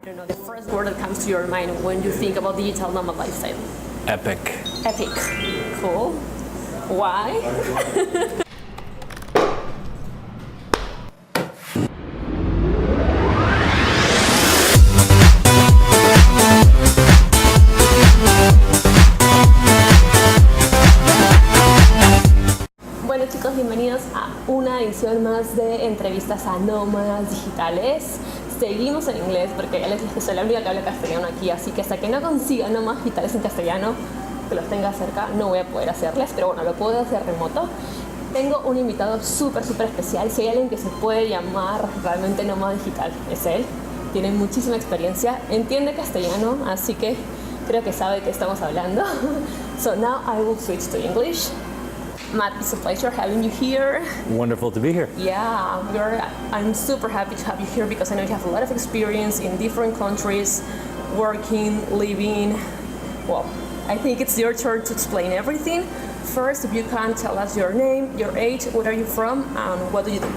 I don't know, the first word that comes to your mind when you think about digital nomad lifestyle? Epic. Epic. Cool. Why? Bueno chicos, bienvenidos a una edición más de entrevistas a nómadas digitales. Seguimos en inglés porque ya les dije que soy la única que habla castellano aquí, así que hasta que no consiga nómadas digitales en castellano, que los tenga cerca, no voy a poder hacerles, pero bueno, lo puedo hacer remoto. Tengo un invitado súper especial. Si hay alguien que se puede llamar realmente nómada digital, es él. Tiene muchísima experiencia, entiende castellano, así que creo que sabe de qué estamos hablando. So now I will switch to English. Matt, it's a pleasure having you here. Wonderful to be here. Yeah, I'm super happy to have you here because I know you have a lot of experience in different countries, working, living. Well, I think it's your turn to explain everything. First, if you can tell us your name, your age, where are you from, and what do you do?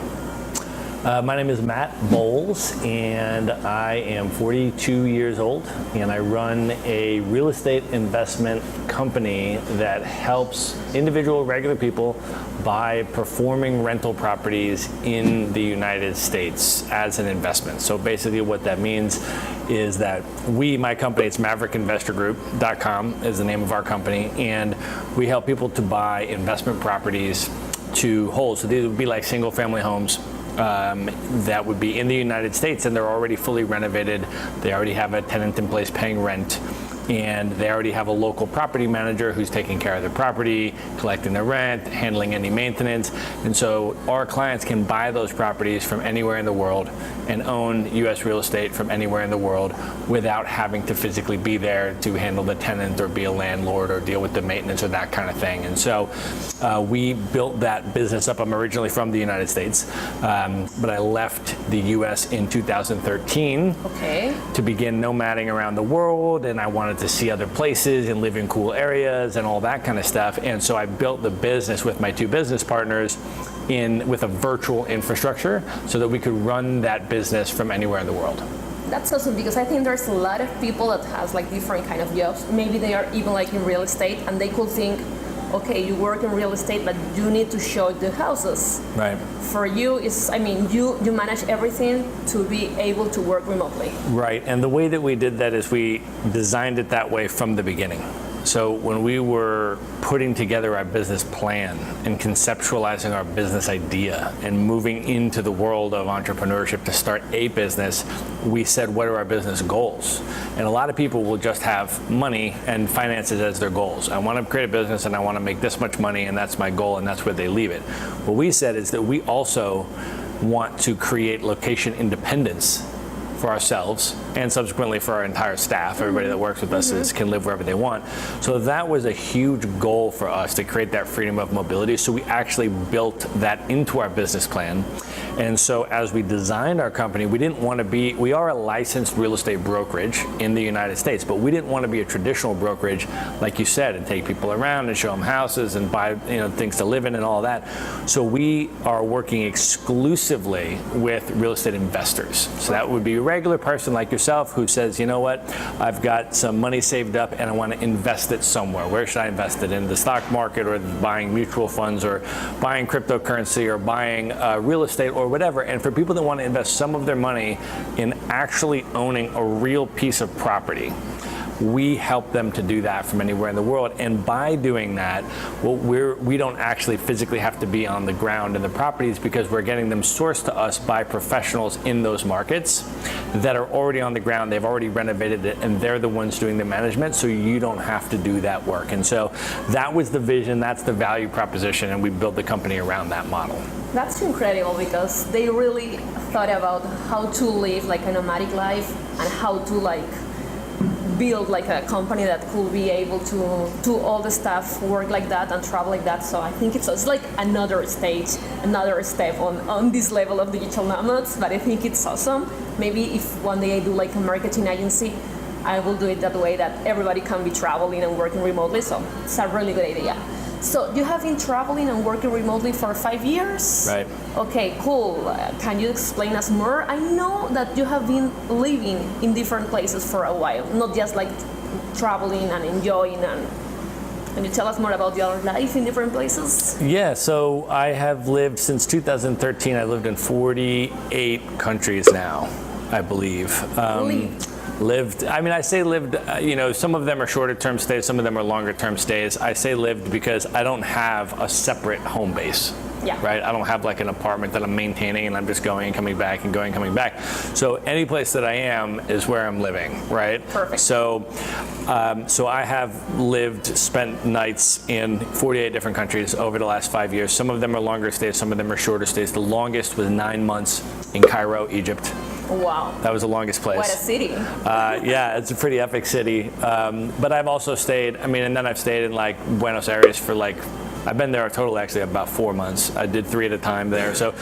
My name is Matt Bowles, and I am 42 years old, and I run a real estate investment company that helps individual, regular people buy performing rental properties in the United States as an investment. So basically what that means is that my company, it's maverickinvestorgroup.com is the name of our company, and we help people to buy investment properties to hold. So these would be like single family homes that would be in the United States, and they're already fully renovated. They already have a tenant in place paying rent, and they already have a local property manager who's taking care of their property, collecting their rent, handling any maintenance. And so our clients can buy those properties from anywhere in the world and own U.S. real estate from anywhere in the world without having to physically be there to handle the tenant or be a landlord or deal with the maintenance or that kind of thing. And so we built that business up. I'm originally from the United States, but I left the U.S. in 2013 to begin nomading around the world, and I wanted to see other places and live in cool areas and all that kind of stuff. And so I built the business with my two business partners with a virtual infrastructure so that we could run that business from anywhere in the world. That's awesome, because I think there's a lot of people that has like different kind of jobs. Maybe they are even like in real estate, and they could think, okay, you work in real estate, but you need to show the houses. Right. For you, you manage everything to be able to work remotely. Right, and the way that we did that is we designed it that way from the beginning. So when we were putting together our business plan and conceptualizing our business idea and moving into the world of entrepreneurship to start a business, we said, what are our business goals? And a lot of people will just have money and finances as their goals. I want to create a business and I want to make this much money, and that's my goal, and that's where they leave it. What we said is that we also want to create location independence for ourselves and subsequently for our entire staff. Everybody that works with us can live wherever they want. So that was a huge goal for us, to create that freedom of mobility. So we actually built that into our business plan. And so as we designed our company, we are a licensed real estate brokerage in the United States, but we didn't want to be a traditional brokerage, like you said, and take people around and show them houses and buy things to live in and all that. So we are working exclusively with real estate investors. So that would be a regular person like yourself who says, you know what, I've got some money saved up and I want to invest it somewhere. Where should I invest it? In the stock market, or buying mutual funds, or buying cryptocurrency, or buying real estate, or whatever. And for people that want to invest some of their money in actually owning a real piece of property, we help them to do that from anywhere in the world. And by doing that, we don't actually physically have to be on the ground in the properties, because we're getting them sourced to us by professionals in those markets that are already on the ground. They've already renovated it, and they're the ones doing the management, so you don't have to do that work. And so that was the vision, that's the value proposition, and we built the company around that model. That's incredible, because they really thought about how to live like a nomadic life and how to build like a company that could be able to do all the stuff, work like that and travel like that. So I think it's like another stage, another step on this level of digital nomads, but I think it's awesome. Maybe if one day I do like a marketing agency, I will do it that way, that everybody can be traveling and working remotely. So it's a really good idea. So you have been traveling and working remotely for 5 years? Right. Okay, cool. Can you explain us more? I know that you have been living in different places for a while, not just like traveling and enjoying. And can you tell us more about your life in different places? Yeah, so I have lived since 2013. I've lived in 48 countries now, I believe. Lived, I mean, I say lived, some of them are shorter term stays, some of them are longer term stays. I say lived because I don't have a separate home base. Yeah. Right? I don't have like an apartment that I'm maintaining and I'm just going and coming back and going and coming back. So any place that I am is where I'm living, right? Perfect. So I have spent nights in 48 different countries over the last 5 years. Some of them are longer stays, some of them are shorter stays. The longest was 9 months in Cairo, Egypt. Wow. That was the longest place. What a city. Yeah, it's a pretty epic city. But I've also stayed, and then I've stayed in like Buenos Aires for I've been there a total actually about 4 months. I did 3 at a time there. So,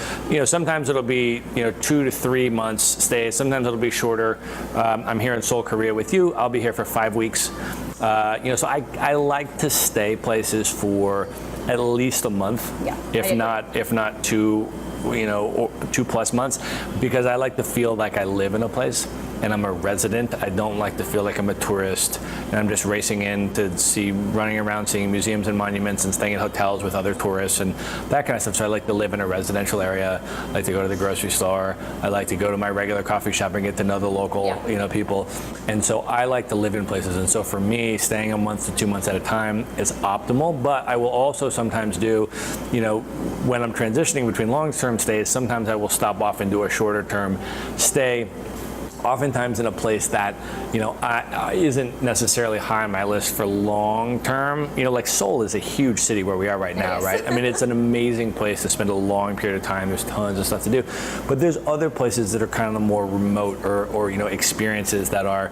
sometimes it'll be, 2 to 3 months stays. Sometimes it'll be shorter. I'm here in Seoul, Korea with you. I'll be here for 5 weeks. So I like to stay places for at least a month, yeah, if not 2, or 2+ months, because I like to feel like I live in a place and I'm a resident. I don't like to feel like I'm a tourist and I'm just racing in to running around seeing museums and monuments and staying in hotels with other tourists and that kind of stuff. So I like to live in a residential area. I like to go to the grocery store. I like to go to my regular coffee shop and get to know the local, people. And so I like to live in places. And so for me, staying a month to 2 months at a time is optimal. But I will also sometimes do, when I'm transitioning between long-term stays, sometimes I will stop off and do a shorter term stay. Oftentimes in a place that, isn't necessarily high on my list for long term. Like Seoul is a huge city where we are right now, right? It's an amazing place to spend a long period of time. There's tons of stuff to do. But there's other places that are kind of more remote or experiences that are,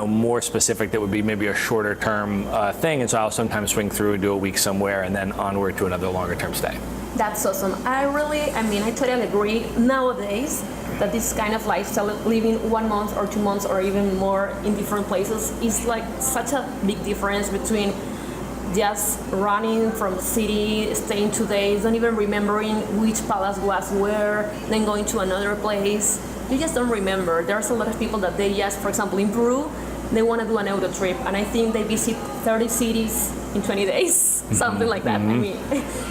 more specific that would be maybe a shorter term thing. And so I'll sometimes swing through and do a week somewhere and then onward to another longer term stay. That's awesome. I totally agree nowadays that this kind of lifestyle, living 1 month or 2 months or even more in different places, is like such a big difference between just running from the city, staying 2 days, not even remembering which palace was where, then going to another place. You just don't remember. There's a lot of people that they just, for example, in Peru, they want to do an auto trip, and I think they visit 30 cities in 20 days, something like that.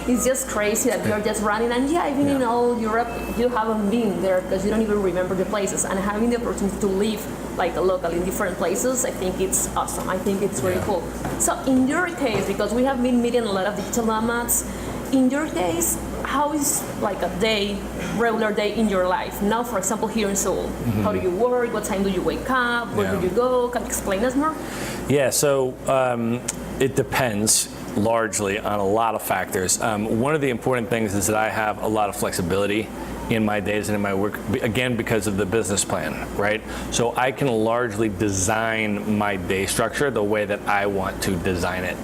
It's just crazy that you're just running, and even in all Europe, you haven't been there because you don't even remember the places, and having the opportunity to live like a local in different places, I think it's awesome. I think it's really cool. So in your case, because we have been meeting a lot of digital nomads, in your case, how is like a regular day in your life? Now, for example, here in Seoul, how do you work? What time do you wake up? Where do you go? Can you explain us more? Yeah, so it depends largely on a lot of factors. One of the important things is that I have a lot of flexibility in my days and in my work, again, because of the business plan, right? So I can largely design my day structure the way that I want to design it,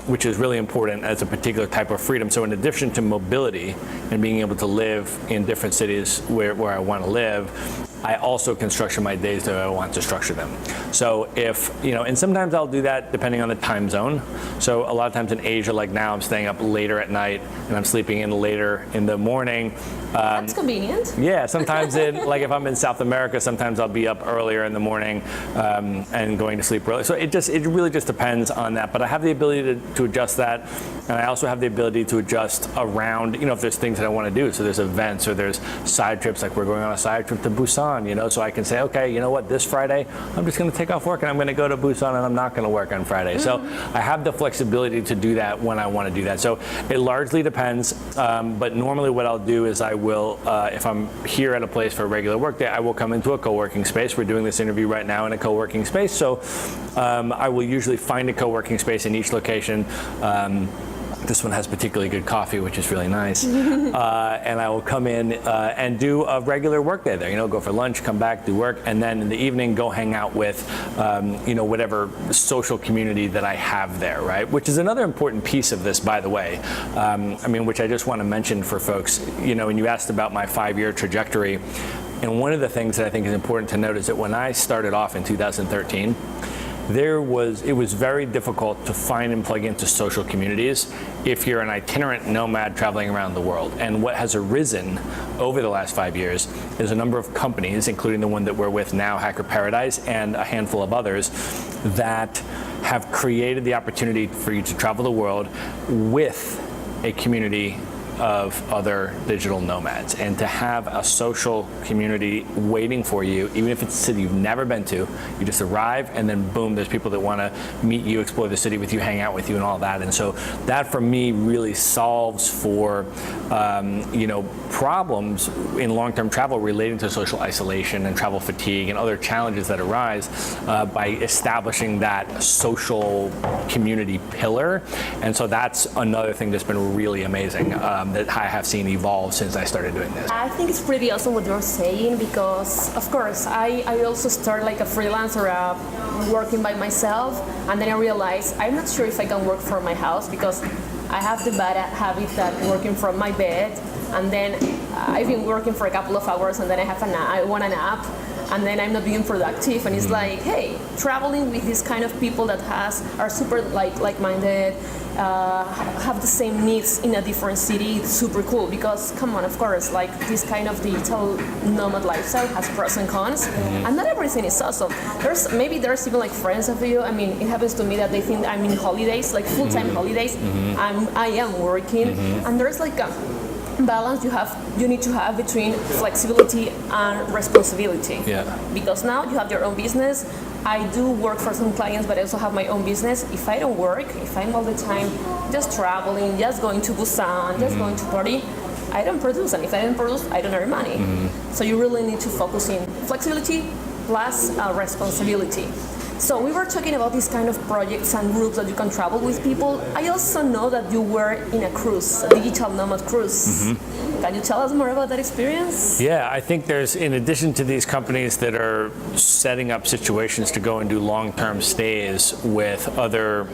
which is really important as a particular type of freedom. So in addition to mobility and being able to live in different cities where I want to live, I also can structure my days the way I want to structure them. So if, and sometimes I'll do that depending on the time zone. So a lot of times in Asia, like now, I'm staying up later at night and I'm sleeping in later in the morning. That's convenient. Yeah, sometimes like if I'm in South America, sometimes I'll be up earlier in the morning and going to sleep early. So it really just depends on that. But I have the ability to adjust that. And I also have the ability to adjust around, if there's things that I want to do. So there's events or there's side trips, like we're going on a side trip to Busan, so I can say, okay, you know what, this Friday, I'm just going to take off work and I'm going to go to Busan and I'm not going to work on Friday. So I have the flexibility to do that when I want to do that. So it largely depends. But normally what I'll do is I will, if I'm here at a place for a regular work day, I will come into a co-working space. We're doing this interview right now in a co-working space. So I will usually find a co-working space in each location. This one has particularly good coffee, which is really nice. And I will come in and do a regular work day there. Go for lunch, come back, do work, and then in the evening go hang out with, whatever social community that I have there, right? Which is another important piece of this, by the way. Which I just want to mention for folks. When you asked about my 5-year trajectory, and one of the things that I think is important to note is that when I started off in 2013, it was very difficult to find and plug into social communities if you're an itinerant nomad traveling around the world. And what has arisen over the last 5 years is a number of companies, including the one that we're with now, Hacker Paradise, and a handful of others, that have created the opportunity for you to travel the world with a community of other digital nomads, and to have a social community waiting for you, even if it's a city you've never been to. You just arrive, and then boom, there's people that want to meet you, explore the city with you, hang out with you, and all that. And so that, for me, really solves for problems in long-term travel relating to social isolation and travel fatigue and other challenges that arise by establishing that social community pillar. And so that's another thing that's been really amazing. That I have seen evolve since I started doing this. I think it's pretty awesome what you're saying, because of course I also started like a freelancer working by myself, and then I realized I'm not sure if I can work from my house, because I have the bad habit that working from my bed, and then I've been working for a couple of hours, and then I want a nap, and then I'm not being productive. And it's like, hey, traveling with this kind of people that are super like-minded, have the same needs in a different city, it's super cool. Because come on, of course, like this kind of digital nomad lifestyle has pros and cons, and not everything is awesome. There's even like friends of you. I mean, it happens to me that they think I'm in holidays, like full-time holidays. I am working, and there's like a balance you need to have between flexibility and responsibility. Yeah. Because now you have your own business. I do work for some clients, but I also have my own business. If I don't work, if I'm all the time just traveling, just going to Busan, just going to party, I don't produce. And if I don't produce, I don't earn money. So you really need to focus in flexibility plus responsibility. So we were talking about these kind of projects and groups that you can travel with people. I also know that you were in a cruise, a digital nomad cruise. Can you tell us more about that experience? Yeah, I think there's, in addition to these companies that are setting up situations to go and do long-term stays with other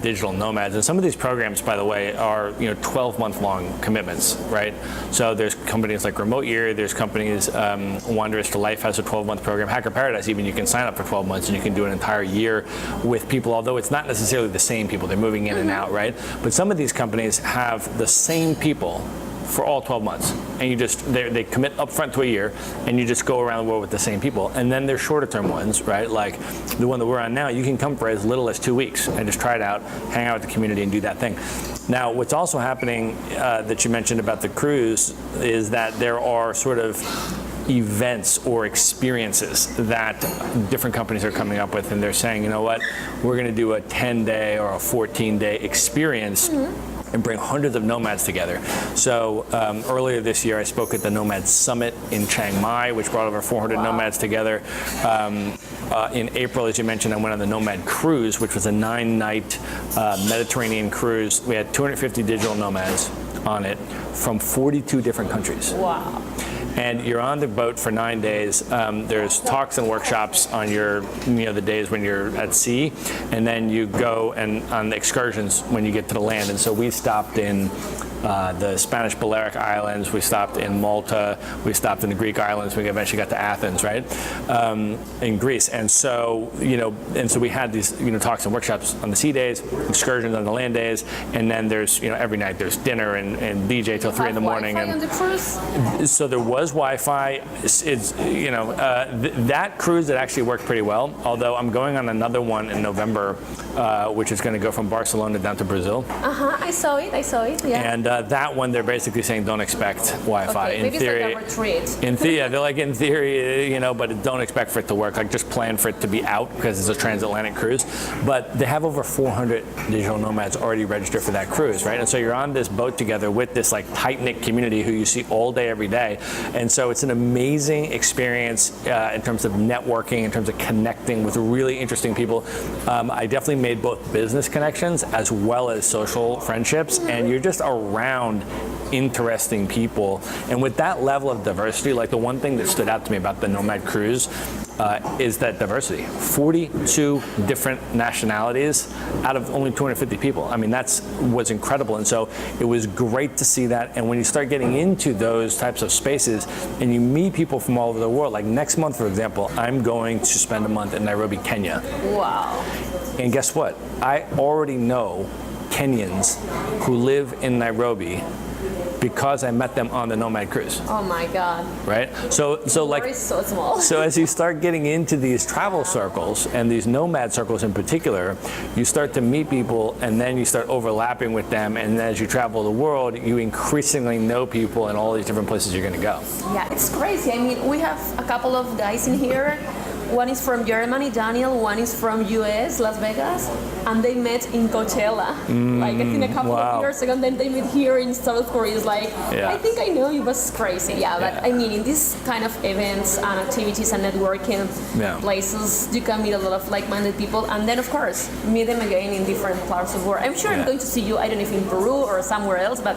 digital nomads, and some of these programs, by the way, are 12-month-long commitments, right? So there's companies like Remote Year, there's companies, Wanderers to Life has a 12-month program, Hacker Paradise even, you can sign up for 12 months and you can do an entire year with people, although it's not necessarily the same people, they're moving in and out, right? But some of these companies have the same people for all 12 months, and they commit upfront to a year, and you just go around the world with the same people. And then there's shorter term ones, right? Like the one that we're on now, you can come for as little as 2 weeks and just try it out, hang out with the community, and do that thing. Now, what's also happening that you mentioned about the cruise is that there are sort of events or experiences that different companies are coming up with, and they're saying, you know what, we're going to do a 10-day or a 14-day experience and bring hundreds of nomads together. So earlier this year, I spoke at the Nomad Summit in Chiang Mai, which brought over 400 nomads together. In April, as you mentioned, I went on the Nomad Cruise, which was a 9-night Mediterranean cruise. We had 250 digital nomads on it from 42 different countries. Wow. And you're on the boat for 9 days. There's talks and workshops on the days when you're at sea, and then you go and on the excursions when you get to the land. And so we stopped in the Spanish Balearic Islands, we stopped in Malta, we stopped in the Greek islands, we eventually got to Athens, right? In Greece. And so, we had these, talks and workshops on the sea days, excursions on the land days, and then there's, every night there's dinner and DJ till 3 in the morning. Wi-Fi on the cruise? So there was Wi-Fi. That cruise, it actually worked pretty well, although I'm going on another one in November, which is going to go from Barcelona down to Brazil. I saw it, yeah. And that one, they're basically saying don't expect Wi-Fi. Okay, maybe it's like a retreat. They're like in theory, but don't expect for it to work. Like just plan for it to be out because it's a transatlantic cruise. But they have over 400 digital nomads already registered for that cruise, right? And so you're on this boat together with this like tight-knit community who you see all day, every day. And so it's an amazing experience in terms of networking, in terms of connecting with really interesting people. I definitely made both business connections as well as social friendships, and you're just around around interesting people. And with that level of diversity, like the one thing that stood out to me about the Nomad cruise is that diversity. 42 different nationalities out of only 250 people. I mean, was incredible. And so it was great to see that. And when you start getting into those types of spaces and you meet people from all over the world, like next month, for example, I'm going to spend a month in Nairobi, Kenya. Wow. And guess what? I already know Kenyans who live in Nairobi because I met them on the Nomad cruise. Oh my God. Right? So like, is so small. so as you start getting into these travel circles and these nomad circles in particular, you start to meet people and then you start overlapping with them, and as you travel the world, you increasingly know people in all these different places you're gonna go. Yeah, it's crazy. I mean, we have a couple of guys in here. One is from Germany, Daniel. One is from US, Las Vegas, and they met in Coachella. Like I think a couple of years ago. And then they met here in South Korea. It's like, I think I know you, but it's crazy. Yeah, but I mean, in these kind of events and activities and networking places, you can meet a lot of like-minded people, and then of course meet them again in different parts of the world. I'm sure I'm going to see you. I don't know if in Peru or somewhere else, but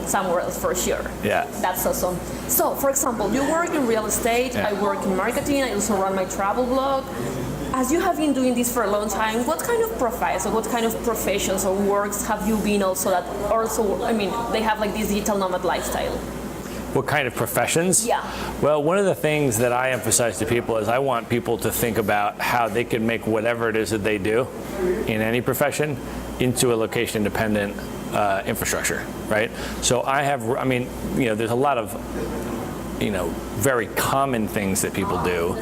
somewhere else for sure. Yeah. That's awesome. So, for example, you work in real estate, I work in marketing, I also run my travel blog. As you have been doing this for a long time, what kind of profiles or what kind of professions or works have you been also I mean, they have like this digital nomad lifestyle? What kind of professions? Yeah. Well, one of the things that I emphasize to people is I want people to think about how they can make whatever it is that they do in any profession into a location-independent infrastructure, right? So there's a lot of, very common things that people do,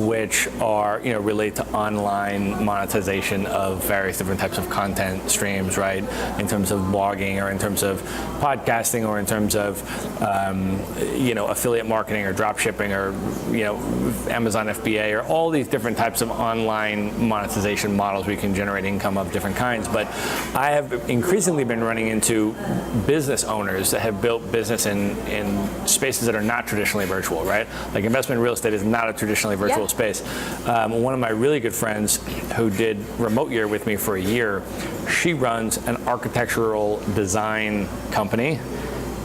which are, relate to online monetization of various different types of content streams, right? In terms of blogging or in terms of podcasting or in terms of, affiliate marketing or drop shipping or, Amazon FBA or all these different types of online monetization models we can generate income of different kinds. But I have increasingly been running into business owners that have built business in spaces that are not traditionally virtual, right? Like investment in real estate is not a traditionally virtual space. One of my really good friends who did remote year with me for a year, she runs an architectural design company.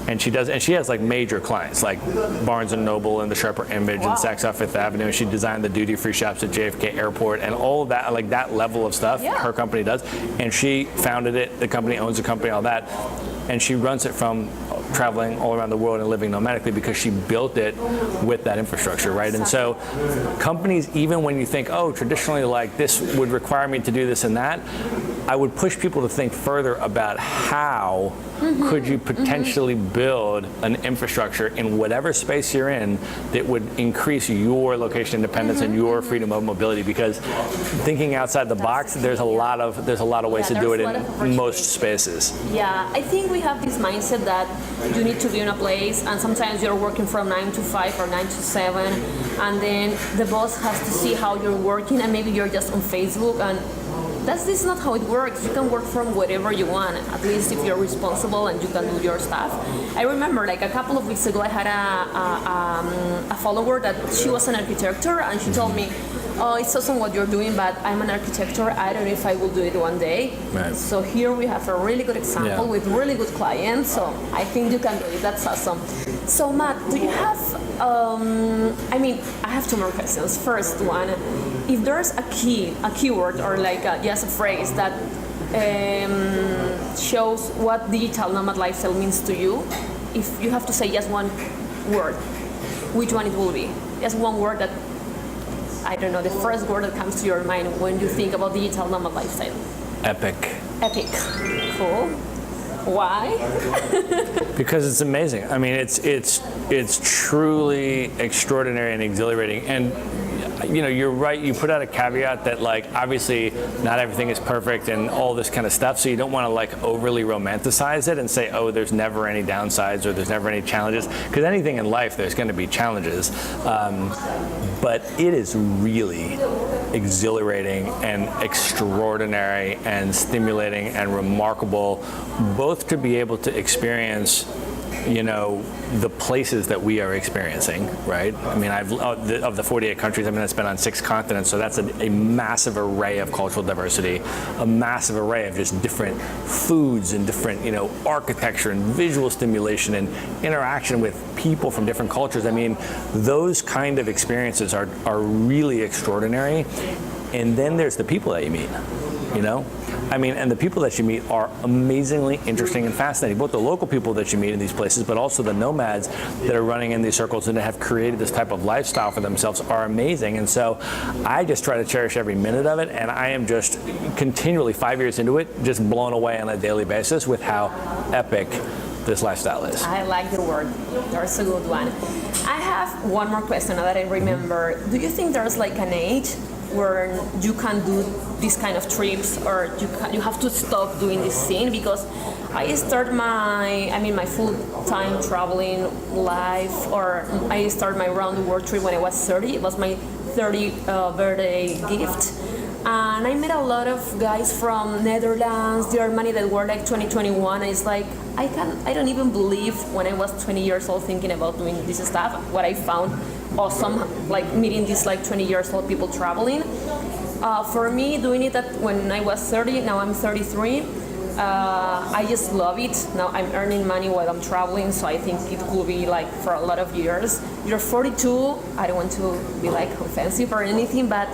And she has like major clients like Barnes & Noble and the Sharper Image and Saks Off Fifth Avenue. And she designed the duty-free shops at JFK Airport and all of that, like that level of stuff her company does. And she founded it, the company owns the company, all that. And she runs it from traveling all around the world and living nomadically because she built it with that infrastructure, right? And so companies, even when you think, oh, traditionally like this would require me to do this and that, I would push people to think further about how could you potentially build an infrastructure in whatever space you're in that would increase your location independence and your freedom of mobility, because thinking outside the box, there's a lot of ways to do it in most spaces. Yeah, I think we have this mindset that you need to be in a place, and sometimes you're working from 9 to 5 or 9 to 7, and then the boss has to see how you're working, and maybe you're just on Facebook, and this is not how it works. You can work from wherever you want, at least if you're responsible and you can do your stuff. I remember like a couple of weeks ago I had a follower that she was an architect, and she told me, oh, it's awesome what you're doing, but I'm an architect. I don't know if I will do it one day. Right. So here we have a really good example with really good clients. So I think you can do it. That's awesome. So Matt, do you have, I have two more questions. First one, if there's a keyword or like just a phrase that shows what digital nomad lifestyle means to you, if you have to say just one word, which one it will be? Just one word that, I don't know, the first word that comes to your mind when you think about digital nomad lifestyle. Epic. Epic. Cool. Why? Because it's amazing. I mean, it's truly extraordinary and exhilarating. And you're right. You put out a caveat that like obviously not everything is perfect and all this kind of stuff. So you don't want to like overly romanticize it and say, oh, there's never any downsides or there's never any challenges. Because anything in life, there's going to be challenges. But it is really exhilarating and extraordinary and stimulating and remarkable, both to be able to experience the places that we are experiencing, right? I mean, of the 48 countries, I've been on 6 continents, so that's a massive array of cultural diversity, a massive array of just different foods and different, architecture and visual stimulation and interaction with people from different cultures. I mean, those kind of experiences are really extraordinary. And then there's the people that you meet, and the people that you meet are amazingly interesting and fascinating. Both the local people that you meet in these places, but also the nomads that are running in these circles and that have created this type of lifestyle for themselves are amazing. And so I just try to cherish every minute of it. And I am just continually, 5 years into it, just blown away on a daily basis with how epic this lifestyle is. I like your word. That's a good one. I have one more question now that I remember. Do you think there's like an age where you can do these kind of trips, or you have to stop doing this thing? Because I start my full-time traveling life, or I start my round-the-world trip when I was 30. It was my 30th birthday gift. And I met a lot of guys from Netherlands, Germany that were like 20, 21. And it's like, I don't even believe when I was 20 years old thinking about doing this stuff, what I found awesome, like meeting these like 20 years old people traveling. For me, doing it when I was 30, now I'm 33, I just love it. Now I'm earning money while I'm traveling, so I think it could be like for a lot of years. You're 42, I don't want to be like offensive or anything, but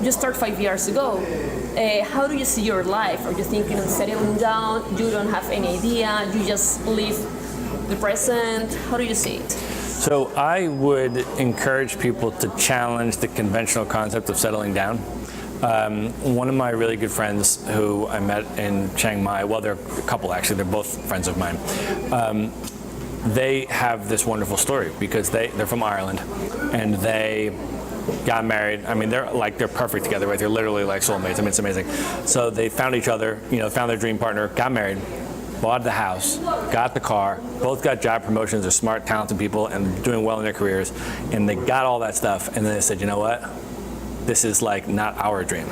you start 5 years ago. How do you see your life? Are you thinking of settling down? You don't have any idea? You just live the present? How do you see it? So I would encourage people to challenge the conventional concept of settling down. One of my really good friends who I met in Chiang Mai, well, they're a couple actually, they're both friends of mine. They have this wonderful story because they're from Ireland and they got married. I mean, they're perfect together, right? They're literally like soulmates. I mean, it's amazing. So they found each other, found their dream partner, got married, bought the house, got the car, both got job promotions. They're smart, talented people and doing well in their careers. And they got all that stuff. And then they said, you know what? This is like not our dream.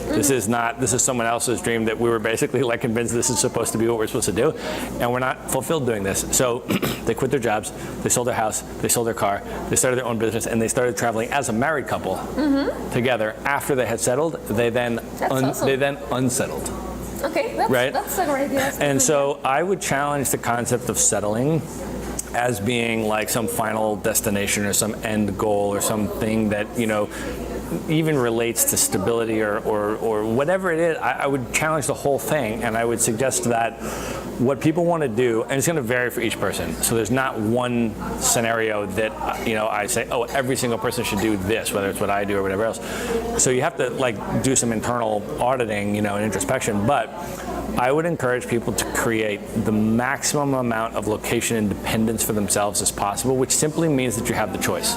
This is someone else's dream that we were basically like convinced this is supposed to be what we're supposed to do. And we're not fulfilled doing this. So they quit their jobs, they sold their house, they sold their car, they started their own business, and they started traveling as a married couple together. After they had settled, they then unsettled. Okay, that's a great idea. And so I would challenge the concept of settling as being like some final destination or some end goal or something that, even relates to stability or whatever it is. I would challenge the whole thing, and I would suggest that what people want to do, and it's going to vary for each person. So there's not one scenario that I say, oh, every single person should do this, whether it's what I do or whatever else. So you have to like do some internal auditing, and introspection. But I would encourage people to create the maximum amount of location independence for themselves as possible, which simply means that you have the choice.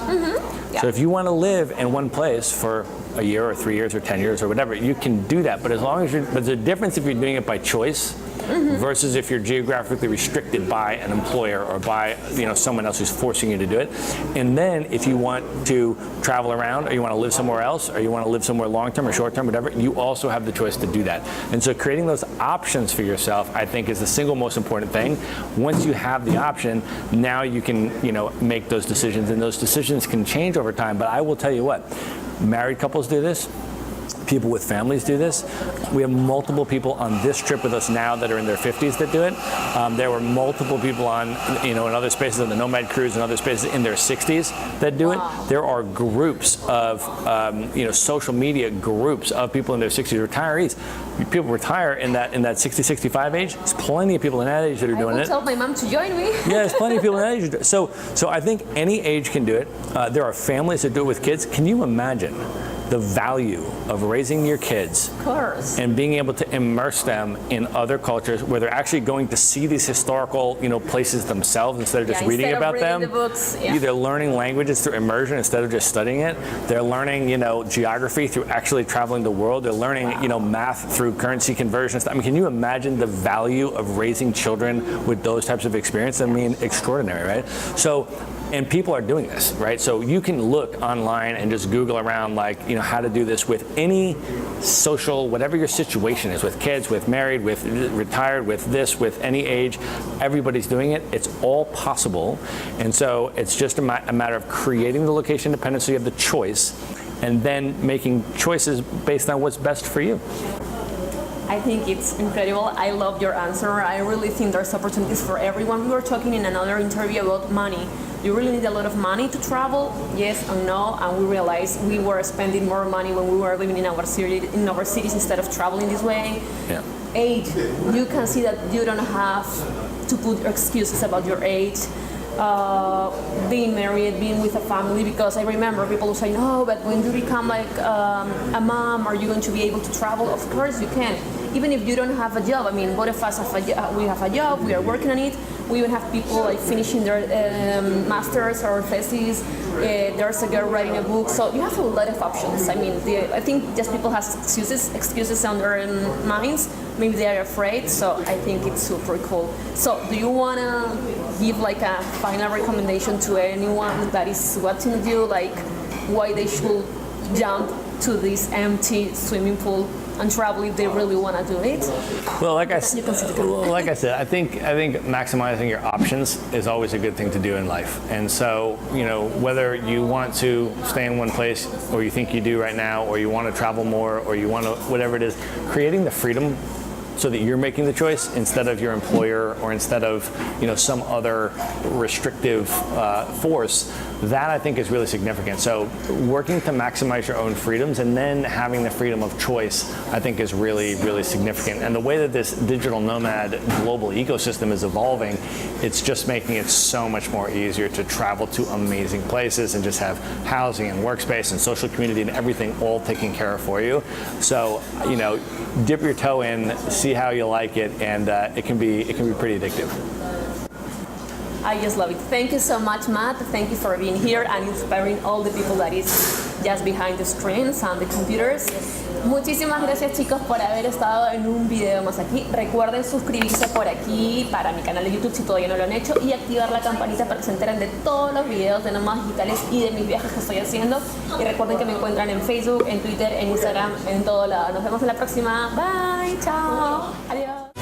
Yeah. So if you want to live in one place for a year or 3 years or 10 years or whatever, you can do that. But as long as but there's a difference if you're doing it by choice versus if you're geographically restricted by an employer or by someone else who's forcing you to do it. And then if you want to travel around, or you want to live somewhere else, or you want to live somewhere long-term or short-term, whatever, you also have the choice to do that. And so creating those options for yourself, I think, is the single most important thing. Once you have the option, now you can make those decisions, and those decisions can change over time. But I will tell you what, married couples do this. People with families do this. We have multiple people on this trip with us now that are in their 50s that do it. There were multiple people on, in other spaces on the Nomad cruise and other spaces in their 60s that do it. There are groups of, social media groups of people in their 60s, retirees. People retire in that 60, 65 age. There's plenty of people in that age that are doing it. I will tell my mom to join me. Yeah, there's plenty of people in that age. So I think any age can do it. There are families that do it with kids. Can you imagine the value of raising your kids and being able to immerse them in other cultures where they're actually going to see these historical places themselves instead of just reading about them? The books, yeah. They're learning languages through immersion instead of just studying it. They're learning geography through actually traveling the world. They're learning math through currency conversions. I mean, can you imagine the value of raising children with those types of experience? I mean, extraordinary, right? So And people are doing this, right? So you can look online and just Google around, like, you know, how to do this with any social, whatever your situation is, with kids, with married, with retired, with this, with any age. Everybody's doing it. It's all possible. And so it's just a matter of creating the location independence so you have the choice, and then making choices based on what's best for you. I think it's incredible. I love your answer. I really think there's opportunities for everyone. We were talking in another interview about money. Do you really need a lot of money to travel? Yes and no. And we realized we were spending more money when we were living in our cities instead of traveling this way. Yeah. Age, you can see that you don't have to put excuses about your age. Being married, being with a family, because I remember people saying, no, but when you become like a mom, are you going to be able to travel? Of course you can, even if you don't have a job. I mean, both of us we have a job, we are working on it. We even have people like finishing their masters or theses. There's a girl writing a book, so you have a lot of options. I mean, I think just people have excuses on their minds. Maybe they are afraid, so I think it's super cool. So do you want to give like a final recommendation to anyone that is watching you, like why they should jump to this empty swimming pool and travel if they really want to do it? Well, like I said, I think maximizing your options is always a good thing to do in life. And so, you know, whether you want to stay in one place, or you think you do right now, or you want to travel more, or you want to, whatever it is, creating the freedom so that you're making the choice instead of your employer, or instead of, you know, some other restrictive force. That I think is really significant. So working to maximize your own freedoms and then having the freedom of choice, I think is really, really significant. And the way that this digital nomad global ecosystem is evolving, it's just making it so much more easier to travel to amazing places and just have housing and workspace and social community and everything all taken care of for you. So, you know, dip your toe in, see how you like it, and it can be pretty addictive. I just love it. Thank you so much, Matt. Thank you for being here and inspiring all the people that is just behind the screens and the computers. Muchísimas gracias, chicos, por haber estado en un video más aquí. Recuerden suscribirse por aquí para mi canal de YouTube si todavía no lo han hecho, y activar la campanita para que se enteren de todos los videos de Nómadas Digitales y de mis viajes que estoy haciendo. Y recuerden que me encuentran en Facebook, en Twitter, en Instagram, en todo lado. Nos vemos en la próxima. Bye, chao, adiós.